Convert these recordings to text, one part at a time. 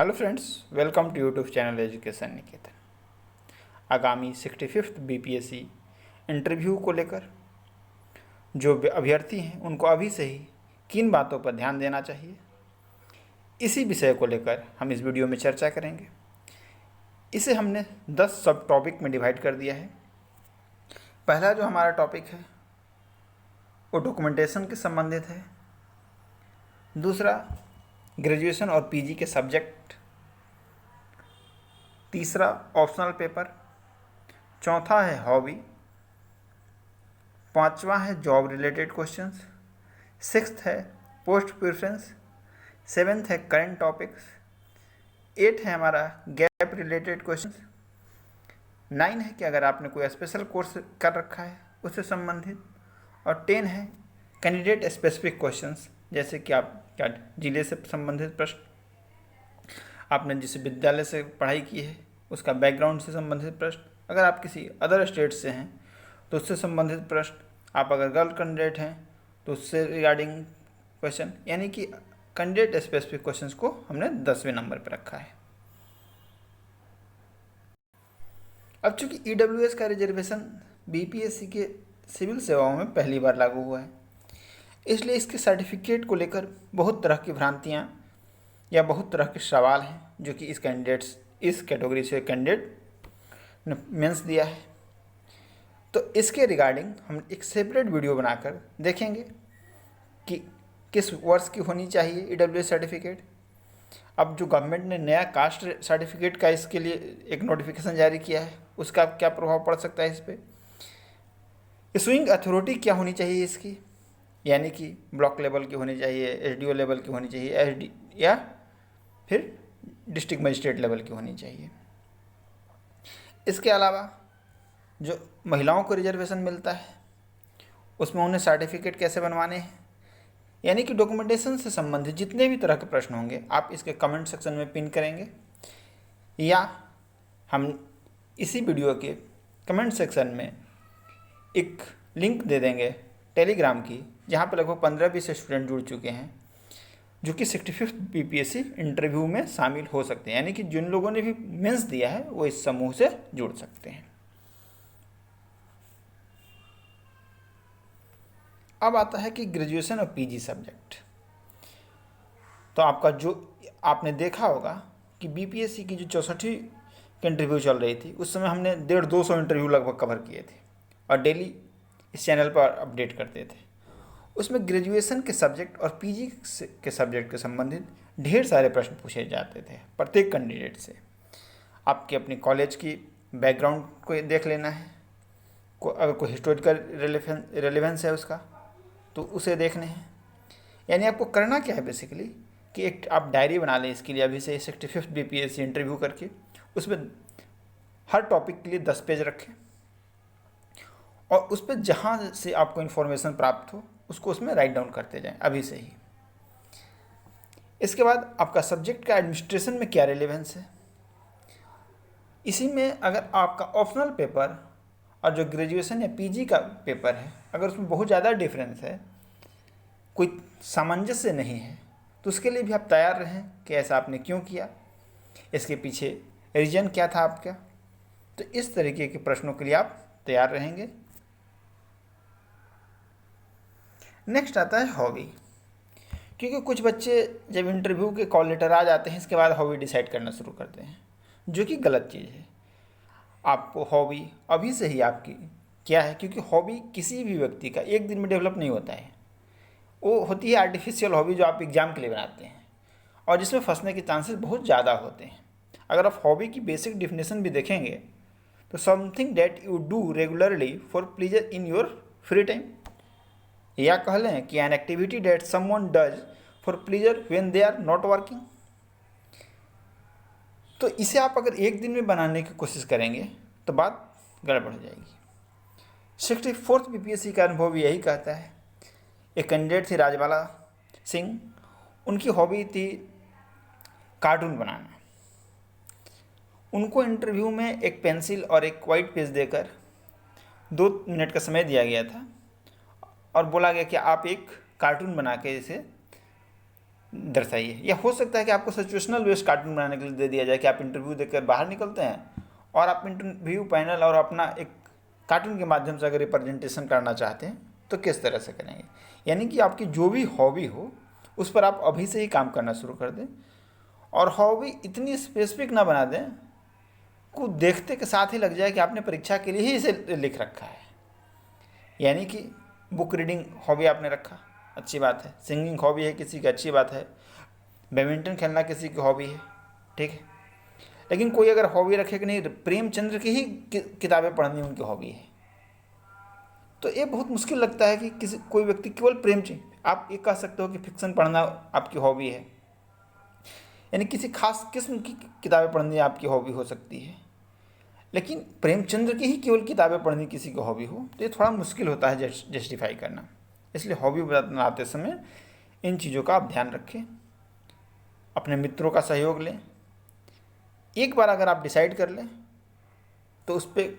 Hello friends, welcome to YouTube channel education Niketan. आगामी 65th BPSC interview को लेकर जो अभ्यर्थी हैं उनको अभी से ही किन बातों पर ध्यान देना चाहिए, इसी विषय को लेकर हम इस वीडियो में चर्चा करेंगे। इसे हमने 10 सब टॉपिक में डिवाइड कर दिया है। पहला जो हमारा टॉपिक है वो डॉक्यूमेंटेशन के संबंधित है। दूसरा ग्रेजुएशन और पीजी के सब्जेक्ट। तीसरा ऑप्शनल पेपर। चौथा है हॉबी। पांचवा है जॉब रिलेटेड क्वेश्चंस। सिक्स्थ है पोस्ट प्रेफरेंस। सेवेंथ है करंट टॉपिक्स। 8 है हमारा गैप रिलेटेड क्वेश्चंस। 9 है कि अगर आपने कोई स्पेशल कोर्स कर रखा है उससे संबंधित। और 10 है कैंडिडेट स्पेसिफिक क्वेश्चंस, जैसे कि आप क्या जिले से संबंधित प्रश्न, आपने जिस विद्यालय से पढ़ाई की है उसका बैकग्राउंड से संबंधित प्रश्न, अगर आप किसी अदर स्टेट से हैं तो उससे संबंधित प्रश्न, आप अगर गर्ल कैंडिडेट हैं तो उससे रिगार्डिंग क्वेश्चन, यानी कि कैंडिडेट स्पेसिफिक क्वेश्चंस को हमने 10वें नंबर पर रखा है। अब चूंकि ईडब्ल्यूएस का रिजर्वेशन बीपीएससी के सिविल सेवाओं में पहली बार लागू हुआ है, इसलिए इसके सर्टिफिकेट को लेकर बहुत तरह की भ्रांतियाँ या बहुत तरह के सवाल हैं जो कि इस कैटेगरी से कैंडिडेट ने मेंस दिया है। तो इसके रिगार्डिंग हम एक सेपरेट वीडियो बनाकर देखेंगे कि किस वर्ष की होनी चाहिए ईडब्ल्यूएस सर्टिफिकेट। अब जो गवर्नमेंट ने नया कास्ट सर्टिफिकेट का इसके लिए एक नोटिफिकेशन जारी किया है, उसका क्या प्रभाव पड़ सकता है इस पर। इशूइंग अथॉरिटी क्या होनी चाहिए इसकी, यानी कि ब्लॉक लेवल की होनी चाहिए, एसडीओ लेवल की होनी चाहिए, एसडी या फिर डिस्ट्रिक्ट मजिस्ट्रेट लेवल की होनी चाहिए। इसके अलावा जो महिलाओं को रिजर्वेशन मिलता है उसमें उन्हें सर्टिफिकेट कैसे बनवाने हैं, यानी कि डॉक्यूमेंटेशन से संबंधित जितने भी तरह के प्रश्न होंगे आप इसके कमेंट सेक्शन में पिन करेंगे, या हम इसी वीडियो के कमेंट सेक्शन में एक लिंक दे देंगे टेलीग्राम की, जहाँ पर लगभग 15-20 स्टूडेंट जुड़ चुके हैं जो कि 65th बीपीएससी इंटरव्यू में शामिल हो सकते हैं, यानी कि जिन लोगों ने भी मेंस दिया है वो इस समूह से जुड़ सकते हैं। अब आता है कि ग्रेजुएशन और पीजी सब्जेक्ट। तो आपका जो आपने देखा होगा कि बीपीएससी की जो 64वीं इंटरव्यू चल रही थी उस समय हमने 150-200 इंटरव्यू लगभग कवर किए थे और डेली इस चैनल पर अपडेट करते थे। उसमें ग्रेजुएशन के सब्जेक्ट और पीजी के सब्जेक्ट के संबंधित ढेर सारे प्रश्न पूछे जाते थे प्रत्येक कैंडिडेट से। आपके अपनी कॉलेज की बैकग्राउंड को देख लेना है, अगर कोई हिस्टोरिकल रेलेवेंस है उसका तो उसे देखने हैं। यानी आपको करना क्या है बेसिकली कि एक आप डायरी बना लें इसके लिए अभी से 65th बीपीएससी इंटरव्यू करके, उसमें हर टॉपिक के लिए 10 पेज रखें और उस पर जहाँ से आपको इन्फॉर्मेशन प्राप्त हो उसको उसमें राइट डाउन करते जाएं अभी से ही। इसके बाद आपका सब्जेक्ट का एडमिनिस्ट्रेशन में क्या रिलेवेंस है, इसी में अगर आपका ऑप्शनल पेपर और जो ग्रेजुएशन या पीजी का पेपर है अगर उसमें बहुत ज़्यादा डिफरेंस है, कोई सामंजस्य नहीं है, तो उसके लिए भी आप तैयार रहें कि ऐसा आपने क्यों किया, इसके पीछे रीजन क्या था आपका। तो इस तरीके के प्रश्नों के लिए आप तैयार रहेंगे। नेक्स्ट आता है हॉबी, क्योंकि कुछ बच्चे जब इंटरव्यू के कॉल लेटर आ जाते हैं इसके बाद हॉबी डिसाइड करना शुरू करते हैं, जो कि गलत चीज़ है। आपको हॉबी अभी से ही आपकी क्या है, क्योंकि हॉबी किसी भी व्यक्ति का एक दिन में डेवलप नहीं होता है, वो होती है आर्टिफिशियल हॉबी जो आप एग्ज़ाम के लिए बनाते हैं और जिसमें फंसने के चांसेस बहुत ज़्यादा होते हैं। अगर आप हॉबी की बेसिक डिफिनेशन भी देखेंगे तो something that you do regularly for pleasure in your free time, या कह लें कि an activity that someone does for pleasure when they are not working. तो इसे आप अगर एक दिन में बनाने की कोशिश करेंगे तो बात गड़बड़ हो जाएगी। 64th बीपीएससी का अनुभव यही कहता है। एक कैंडिडेट थी राजबाला सिंह, उनकी हॉबी थी कार्टून बनाना। उनको इंटरव्यू में एक पेंसिल और एक वाइट पेज देकर 2 मिनट का समय दिया गया था और बोला गया कि आप एक कार्टून बना के इसे दर्शाइए। या हो सकता है कि आपको सिचुएशनल बेस्ड कार्टून बनाने के लिए दे दिया जाए कि आप इंटरव्यू देकर बाहर निकलते हैं और आप इंटरव्यू पैनल और अपना एक कार्टून के माध्यम से अगर रिप्रेजेंटेशन करना चाहते हैं तो किस तरह से करेंगे। यानी कि आपकी जो भी हॉबी हो उस पर आप अभी से ही काम करना शुरू कर दें, और हॉबी इतनी स्पेसिफिक ना बना दें को देखते के साथ ही लग जाए कि आपने परीक्षा के लिए ही इसे लिख रखा है। यानी कि बुक रीडिंग हॉबी आपने रखा, अच्छी बात है। सिंगिंग हॉबी है किसी की, अच्छी बात है। बैडमिंटन खेलना किसी की हॉबी है, ठीक है। लेकिन कोई अगर हॉबी रखे कि नहीं प्रेमचंद्र की ही किताबें पढ़नी उनकी हॉबी है, तो ये बहुत मुश्किल लगता है कि किसी कोई व्यक्ति केवल प्रेमचंद, आप ये कह सकते हो कि फिक्शन पढ़ना आपकी हॉबी है, यानी किसी खास किस्म की किताबें पढ़नी आपकी हॉबी हो सकती है। लेकिन प्रेमचंद्र की ही केवल किताबें पढ़नी किसी की हॉबी हो तो ये थोड़ा मुश्किल होता है जस्टिफाई करना। इसलिए हॉबी बनाते समय इन चीज़ों का आप ध्यान रखें, अपने मित्रों का सहयोग लें। एक बार अगर आप डिसाइड कर लें तो उस पर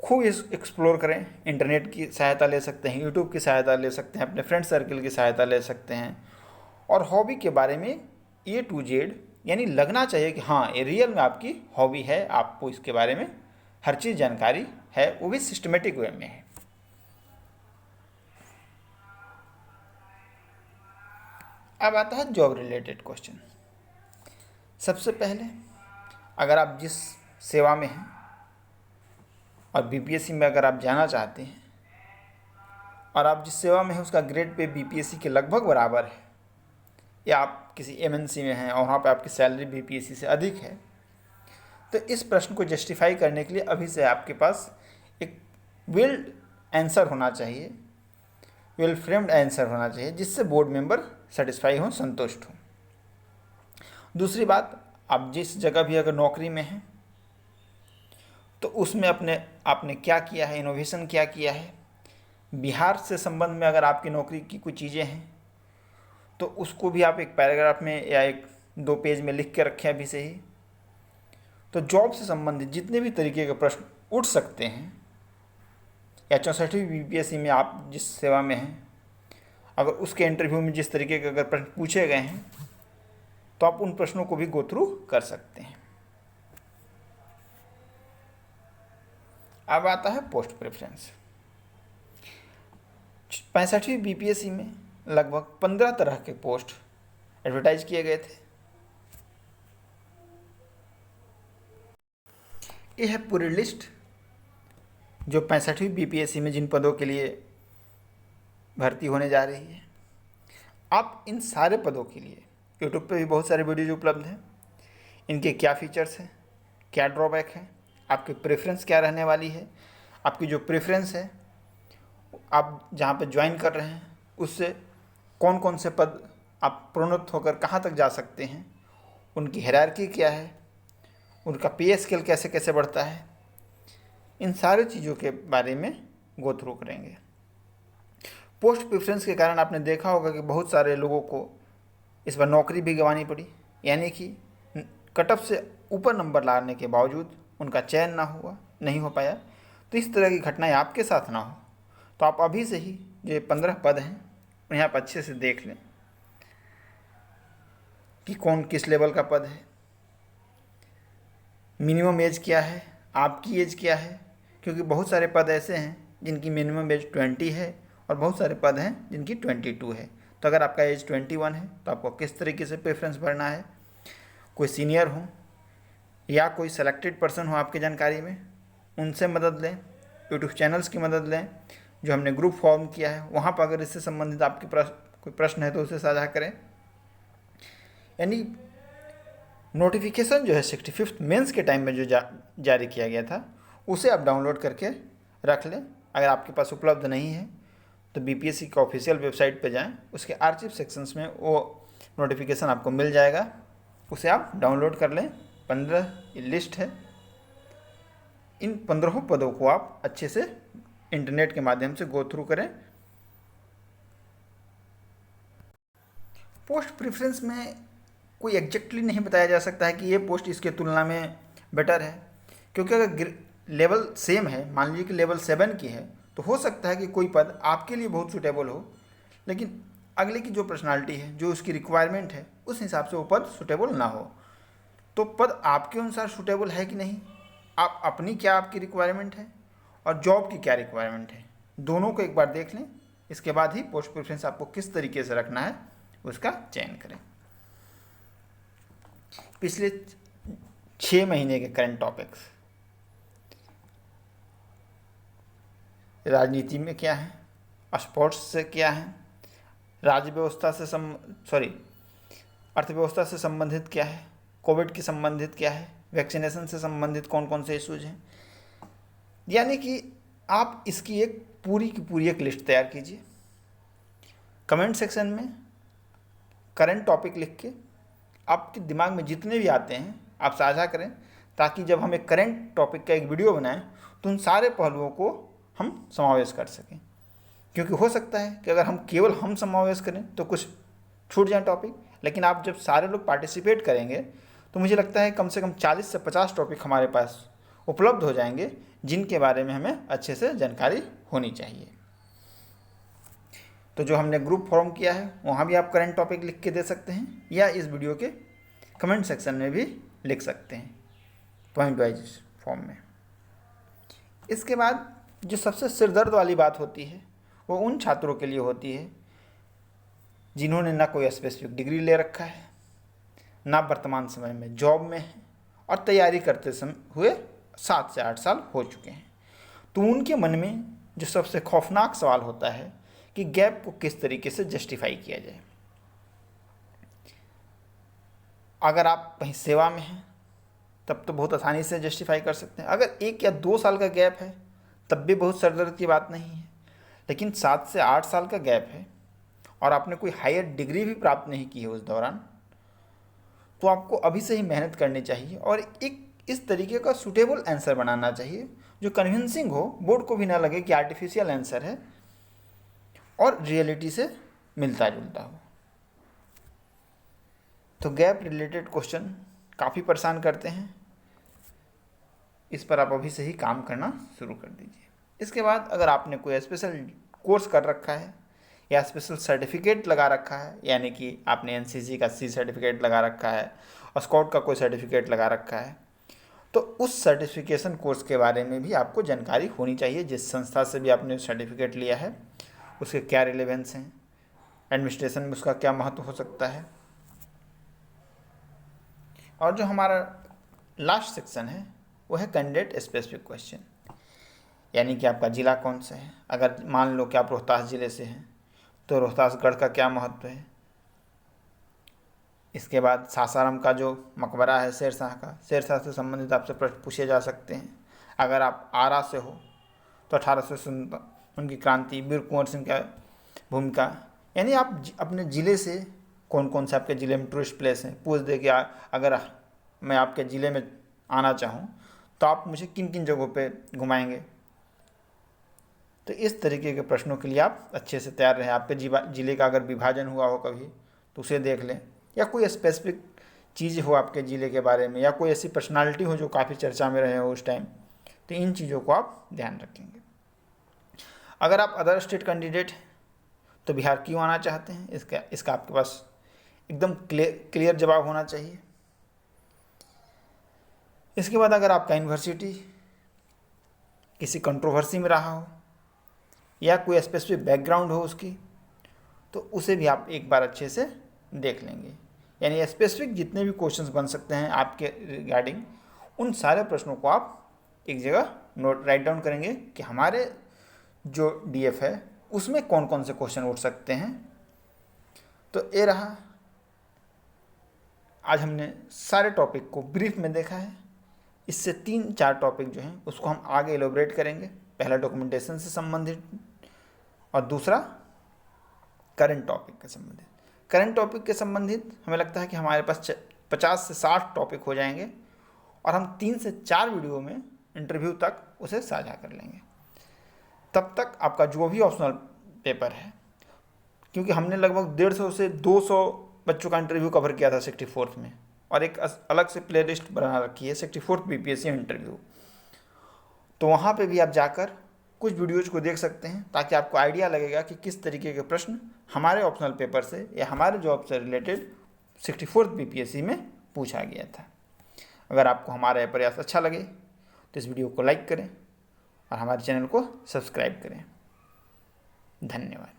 खूब एक्सप्लोर करें। इंटरनेट की सहायता ले सकते हैं, यूट्यूब की सहायता ले सकते हैं, अपने फ्रेंड सर्कल की सहायता ले सकते हैं, और हॉबी के बारे में A to Z यानी लगना चाहिए कि हाँ ये रियल में आपकी हॉबी है, आपको इसके बारे में हर चीज़ जानकारी है, वो भी सिस्टमेटिक वे में है। अब आता है जॉब रिलेटेड क्वेश्चन। सबसे पहले अगर आप जिस सेवा में हैं और BPSC में अगर आप जाना चाहते हैं और आप जिस सेवा में हैं उसका ग्रेड पे BPSC के लगभग बराबर है, या आप किसी MNC में हैं और वहाँ पे आपकी सैलरी BPSC से अधिक है, तो इस प्रश्न को जस्टिफाई करने के लिए अभी से आपके पास एक वेल आंसर होना चाहिए, वेल फ्रेम्ड आंसर होना चाहिए, जिससे बोर्ड मेंबर सेटिस्फाई हों, संतुष्ट हों। दूसरी बात, आप जिस जगह भी अगर नौकरी में हैं तो उसमें आपने क्या किया है, इनोवेशन क्या किया है। बिहार से संबंध में अगर आपकी नौकरी की कुछ चीज़ें हैं तो उसको भी आप एक पैराग्राफ में या 1-2 पेज में लिख के रखें अभी से ही। तो जॉब से संबंधित जितने भी तरीके के प्रश्न उठ सकते हैं, या 64वीं BPSC में आप जिस सेवा में हैं अगर उसके इंटरव्यू में जिस तरीके के अगर प्रश्न पूछे गए हैं तो आप उन प्रश्नों को भी गो थ्रू कर सकते हैं। अब आता है पोस्ट प्रेफरेंस। 65वीं BPSC में लगभग 15 तरह के पोस्ट एडवर्टाइज किए गए थे। यह है पूरी लिस्ट जो 65वीं BPSC में जिन पदों के लिए भर्ती होने जा रही है। आप इन सारे पदों के लिए यूट्यूब पे भी बहुत सारे वीडियोज उपलब्ध हैं, इनके क्या फीचर्स हैं, क्या ड्रॉबैक है, आपकी प्रेफरेंस क्या रहने वाली है, आपकी जो प्रेफरेंस है आप जहाँ पे ज्वाइन कर रहे हैं उससे कौन कौन से पद आप प्रोन्नत होकर कहाँ तक जा सकते हैं, उनकी हायरार्की क्या है, उनका पे स्केल कैसे कैसे बढ़ता है, इन सारी चीज़ों के बारे में गो थ्रू करेंगे। पोस्ट प्रेफरेंस के कारण आपने देखा होगा कि बहुत सारे लोगों को इस बार नौकरी भी गंवानी पड़ी, यानी कि कट ऑफ से ऊपर नंबर लाने के बावजूद उनका चयन नहीं हो पाया। तो इस तरह की घटनाएं आपके साथ ना हो तो आप अभी से ही जो 15 पद हैं उन्हें आप अच्छे से देख लें कि कौन किस लेवल का पद है, मिनिमम एज क्या है, आपकी एज क्या है, क्योंकि बहुत सारे पद ऐसे हैं जिनकी मिनिमम एज 20 है और बहुत सारे पद हैं जिनकी 22 है। तो अगर आपका एज 21 है तो आपको किस तरीके से प्रेफरेंस भरना है, कोई सीनियर हो या कोई सेलेक्टेड पर्सन हो आपकी जानकारी में, उनसे मदद लें, यूट्यूब चैनल्स की मदद लें जो हमने ग्रुप फॉर्म किया है, वहाँ पर अगर इससे संबंधित आपके कोई प्रश्न है तो उसे साझा करें। यानी नोटिफिकेशन जो है 65th मेंस के टाइम में जो जारी किया गया था उसे आप डाउनलोड करके रख लें। अगर आपके पास उपलब्ध नहीं है तो BPSC का ऑफिशियल वेबसाइट पे जाएं, उसके आर्चिव सेक्शंस में वो नोटिफिकेशन आपको मिल जाएगा, उसे आप डाउनलोड कर लें। 15 लिस्ट है, इन 15 पदों को आप अच्छे से इंटरनेट के माध्यम से गो थ्रू करें। पोस्ट प्रेफरेंस में कोई एग्जैक्टली नहीं बताया जा सकता है कि ये पोस्ट इसके तुलना में बेटर है, क्योंकि अगर लेवल सेम है, मान लीजिए कि लेवल 7 की है, तो हो सकता है कि कोई पद आपके लिए बहुत सूटेबल हो, लेकिन अगले की जो पर्सनालिटी है, जो उसकी रिक्वायरमेंट है, उस हिसाब से वो पद सुटेबल ना हो। तो पद आपके अनुसार सुटेबल है कि नहीं, आप अपनी क्या आपकी रिक्वायरमेंट है और जॉब की क्या रिक्वायरमेंट है, दोनों को एक बार देख लें। इसके बाद ही पोस्ट प्रेफरेंस आपको किस तरीके से रखना है उसका चयन करें। पिछले 6 महीने के करंट टॉपिक्स, राजनीति में क्या है, स्पोर्ट्स से क्या है, राज्य व्यवस्था से अर्थव्यवस्था से संबंधित क्या है, कोविड की संबंधित क्या है, वैक्सीनेशन से संबंधित कौन कौन से इश्यूज हैं। यानी कि आप इसकी एक पूरी की पूरी एक लिस्ट तैयार कीजिए, कमेंट सेक्शन में करंट टॉपिक लिख के आपके दिमाग में जितने भी आते हैं आप साझा करें, ताकि जब हम एक करंट टॉपिक का एक वीडियो बनाएं तो उन सारे पहलुओं को हम समावेश कर सकें। क्योंकि हो सकता है कि अगर हम समावेश करें तो कुछ छूट जाए टॉपिक, लेकिन आप जब सारे लोग पार्टिसिपेट करेंगे तो मुझे लगता है कम से कम 40 से 50 टॉपिक हमारे पास उपलब्ध हो जाएंगे, जिनके बारे में हमें अच्छे से जानकारी होनी चाहिए। तो जो हमने ग्रुप फॉर्म किया है वहाँ भी आप करंट टॉपिक लिख के दे सकते हैं, या इस वीडियो के कमेंट सेक्शन में भी लिख सकते हैं पॉइंट वाइज फॉर्म में। इसके बाद जो सबसे सिरदर्द वाली बात होती है वो उन छात्रों के लिए होती है जिन्होंने ना कोई स्पेसिफिक डिग्री ले रखा है, ना वर्तमान समय में जॉब में है, और तैयारी करते समय हुए 7 से 8 साल हो चुके हैं। तो उनके मन में जो सबसे खौफनाक सवाल होता है कि गैप को किस तरीके से जस्टिफाई किया जाए। अगर आप कहीं सेवा में हैं तब तो बहुत आसानी से जस्टिफाई कर सकते हैं, अगर 1 या 2 साल का गैप है तब भी बहुत सरदर्द की बात नहीं है। लेकिन 7 से 8 साल का गैप है और आपने कोई हायर डिग्री भी प्राप्त नहीं की है उस दौरान, तो आपको अभी से ही मेहनत करनी चाहिए और एक इस तरीके का सूटेबल आंसर बनाना चाहिए जो कन्विंसिंग हो, बोर्ड को भी ना लगे कि आर्टिफिशियल आंसर है, और रियलिटी से मिलता जुलता हो। तो गैप रिलेटेड क्वेश्चन काफ़ी परेशान करते हैं, इस पर आप अभी से ही काम करना शुरू कर दीजिए। इसके बाद अगर आपने कोई स्पेशल कोर्स कर रखा है या स्पेशल सर्टिफिकेट लगा रखा है, यानी कि आपने एनसीसी का सी सर्टिफिकेट लगा रखा है और स्काउट का कोई सर्टिफिकेट लगा रखा है, तो उस सर्टिफिकेशन कोर्स के बारे में भी आपको जानकारी होनी चाहिए। जिस संस्था से भी आपने सर्टिफिकेट लिया है उसके क्या रिलेवेंस हैं, एडमिनिस्ट्रेशन में उसका क्या महत्व हो सकता है। और जो हमारा लास्ट सेक्शन है वो है कैंडिडेट स्पेसिफिक क्वेश्चन, यानी कि आपका ज़िला कौन सा है। अगर मान लो कि आप रोहतास ज़िले से हैं तो रोहतासगढ़ का क्या महत्व है। इसके बाद सासाराम का जो मकबरा है शेरशाह का, शेरशाह से संबंधित आपसे प्रश्न पूछे जा सकते हैं। अगर आप आरा से हो तो 1857 उनकी क्रांति, वीर कुंवर सिंह का भूमिका, यानी आप अपने ज़िले से कौन कौन से आपके ज़िले में टूरिस्ट प्लेस हैं पूछ दे कि अगर मैं आपके ज़िले में आना चाहूँ तो आप मुझे किन किन जगहों पे घुमाएंगे। तो इस तरीके के प्रश्नों के लिए आप अच्छे से तैयार रहें। आपके ज़िले का अगर विभाजन हुआ हो कभी तो उसे देख लें, या कोई स्पेसिफिक चीज़ हो आपके ज़िले के बारे में, या कोई ऐसी पर्सनालिटी हो जो काफ़ी चर्चा में रहे हो उस टाइम, तो इन चीज़ों को आप ध्यान रखेंगे। अगर आप अदर स्टेट कैंडिडेट तो बिहार क्यों आना चाहते हैं, इसका आपके पास एकदम क्लियर जवाब होना चाहिए। इसके बाद अगर आपका यूनिवर्सिटी किसी कंट्रोवर्सी में रहा हो या कोई स्पेसिफिक बैकग्राउंड हो उसकी, तो उसे भी आप एक बार अच्छे से देख लेंगे। यानी स्पेसिफिक जितने भी क्वेश्चंस बन सकते हैं आपके रिगार्डिंग, उन सारे प्रश्नों को आप एक जगह राइट डाउन करेंगे कि हमारे जो डीएफ है उसमें कौन कौन से क्वेश्चन उठ सकते हैं। तो ये रहा, आज हमने सारे टॉपिक को ब्रीफ में देखा है। इससे 3-4 टॉपिक जो हैं उसको हम आगे एलोबरेट करेंगे। पहला डॉक्यूमेंटेशन से संबंधित और दूसरा करंट टॉपिक के संबंधित। करंट टॉपिक के संबंधित हमें लगता है कि हमारे पास 50 से 60 टॉपिक हो जाएंगे और हम 3 से 4 वीडियो में इंटरव्यू तक उसे साझा कर लेंगे। तब तक आपका जो भी ऑप्शनल पेपर है, क्योंकि हमने लगभग 150 से 200 बच्चों का इंटरव्यू कवर किया था 64th में, और एक अलग से प्लेलिस्ट बना रखी है 64th बीपीएससी इंटरव्यू, तो वहाँ पे भी आप जाकर कुछ वीडियोज़ को देख सकते हैं, ताकि आपको आइडिया लगेगा कि किस तरीके के प्रश्न हमारे ऑप्शनल पेपर से या हमारे जॉब से रिलेटेड 64th बीपीएससी में पूछा गया था। अगर आपको हमारा यह प्रयास अच्छा लगे तो इस वीडियो को लाइक करें और हमारे चैनल को सब्सक्राइब करें। धन्यवाद।